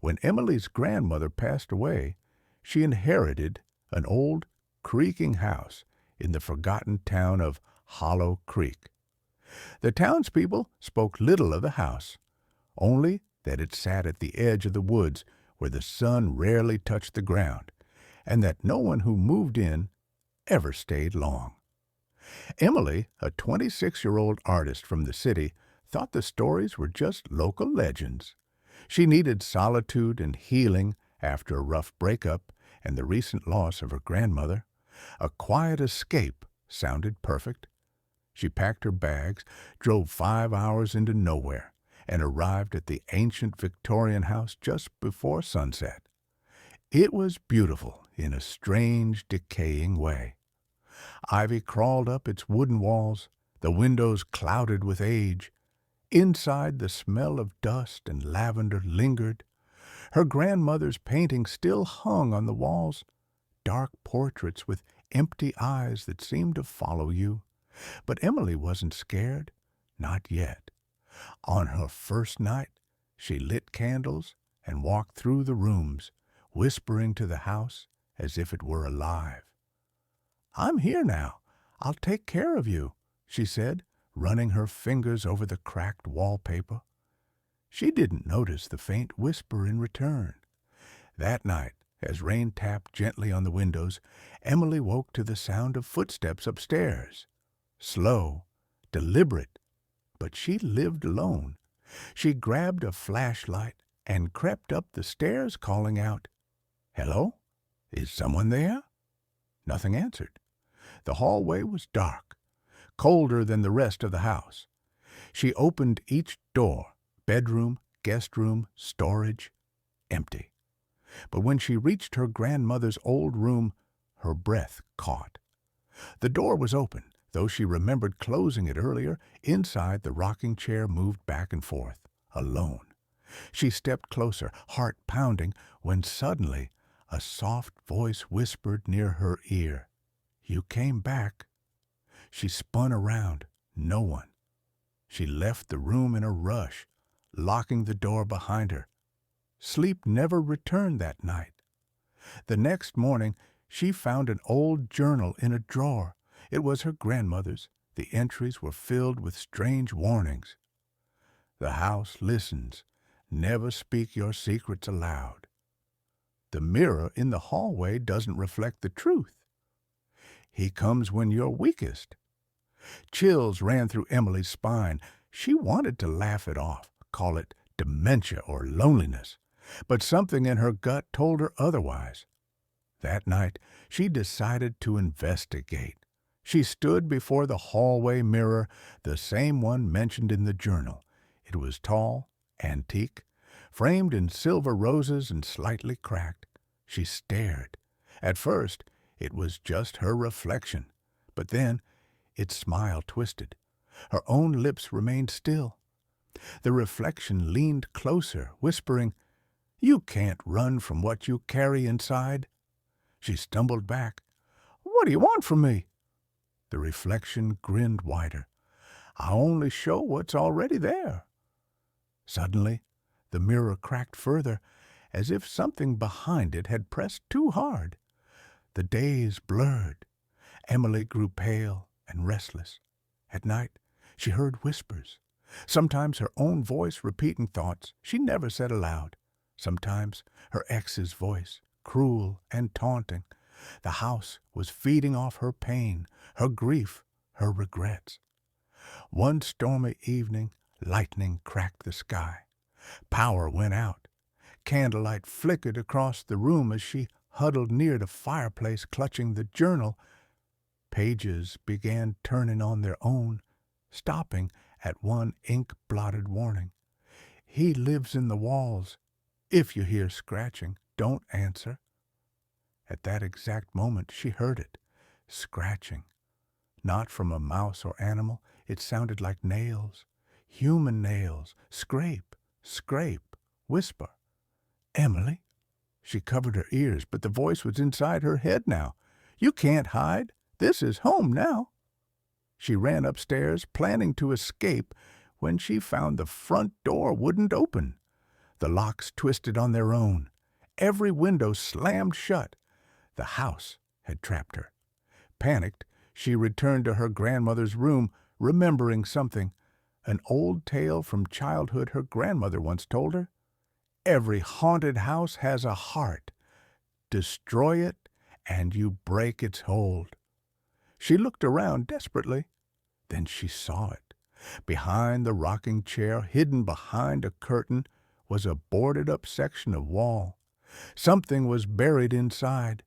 When Emily's grandmother passed away, she inherited an old, creaking house in the forgotten town of Hollow Creek. The townspeople spoke little of the house, only that it sat at the edge of the woods where the sun rarely touched the ground, and that no one who moved in ever stayed long. Emily, a 26-year-old artist from the city, thought the stories were just local legends. She needed solitude and healing after a rough breakup and the recent loss of her grandmother. A quiet escape sounded perfect. She packed her bags, drove 5 hours into nowhere, and arrived at the ancient Victorian house just before sunset. It was beautiful in a strange, decaying way. Ivy crawled up its wooden walls, the windows clouded with age. Inside, the smell of dust and lavender lingered. Her grandmother's painting still hung on the walls, dark portraits with empty eyes that seemed to follow you. But Emily wasn't scared, not yet. On her first night, she lit candles and walked through the rooms, whispering to the house as if it were alive. "I'm here now. I'll take care of you," she said, running her fingers over the cracked wallpaper. She didn't notice the faint whisper in return. That night, as rain tapped gently on the windows, Emily woke to the sound of footsteps upstairs. Slow, deliberate, but she lived alone. She grabbed a flashlight and crept up the stairs, calling out, "Hello? Is someone there?" Nothing answered. The hallway was dark, colder than the rest of the house. She opened each door, bedroom, guest room, storage, empty. But when she reached her grandmother's old room, her breath caught. The door was open, though she remembered closing it earlier. Inside, the rocking chair moved back and forth, alone. She stepped closer, heart pounding, when suddenly a soft voice whispered near her ear, "You came back." She spun around. No one. She left the room in a rush, locking the door behind her. Sleep never returned that night. The next morning, she found an old journal in a drawer. It was her grandmother's. The entries were filled with strange warnings. "The house listens. Never speak your secrets aloud. The mirror in the hallway doesn't reflect the truth. He comes when you're weakest." Chills ran through Emily's spine. She wanted to laugh it off, call it dementia or loneliness, but something in her gut told her otherwise. That night, she decided to investigate. She stood before the hallway mirror, the same one mentioned in the journal. It was tall, antique, framed in silver roses and slightly cracked. She stared. At first, it was just her reflection, but then its smile twisted. Her own lips remained still. The reflection leaned closer, whispering, "You can't run from what you carry inside." She stumbled back. "What do you want from me?" The reflection grinned wider. "I only show what's already there." Suddenly, the mirror cracked further, as if something behind it had pressed too hard. The days blurred. Emily grew pale and restless. At night, she heard whispers. Sometimes her own voice repeating thoughts she never said aloud. Sometimes her ex's voice, cruel and taunting. The house was feeding off her pain, her grief, her regrets. One stormy evening, lightning cracked the sky. Power went out. Candlelight flickered across the room as she huddled near the fireplace, clutching the journal. Pages began turning on their own, stopping at one ink-blotted warning. "He lives in the walls. If you hear scratching, don't answer." At that exact moment, she heard it, scratching. Not from a mouse or animal. It sounded like nails, human nails. Scrape, scrape, whisper. "Emily?" She covered her ears, but the voice was inside her head now. "You can't hide. This is home now." She ran upstairs, planning to escape, when she found the front door wouldn't open. The locks twisted on their own. Every window slammed shut. The house had trapped her. Panicked, she returned to her grandmother's room, remembering something, an old tale from childhood her grandmother once told her. Every haunted house has a heart. Destroy it, and you break its hold. She looked around desperately. Then she saw it. Behind the rocking chair, hidden behind a curtain, was a boarded-up section of wall. Something was buried inside.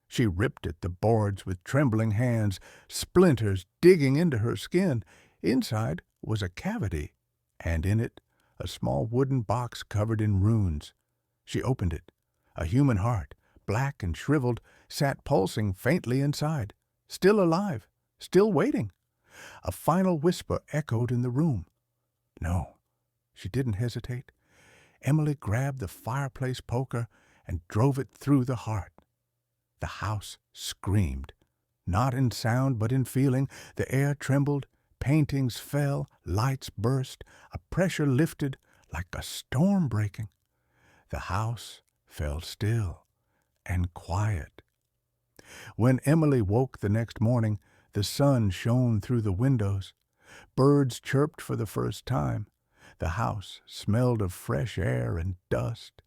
She ripped at the boards with trembling hands, splinters digging into her skin. Inside was a cavity, and in it a small wooden box covered in runes. She opened it. A human heart, black and shriveled, sat pulsing faintly inside, still alive, still waiting. A final whisper echoed in the room. No, she didn't hesitate. Emily grabbed the fireplace poker and drove it through the heart. The house screamed, not in sound but in feeling. The air trembled, paintings fell, lights burst, a pressure lifted like a storm breaking. The house fell still and quiet. When Emily woke the next morning, the sun shone through the windows. Birds chirped for the first time. The house smelled of fresh air and dust.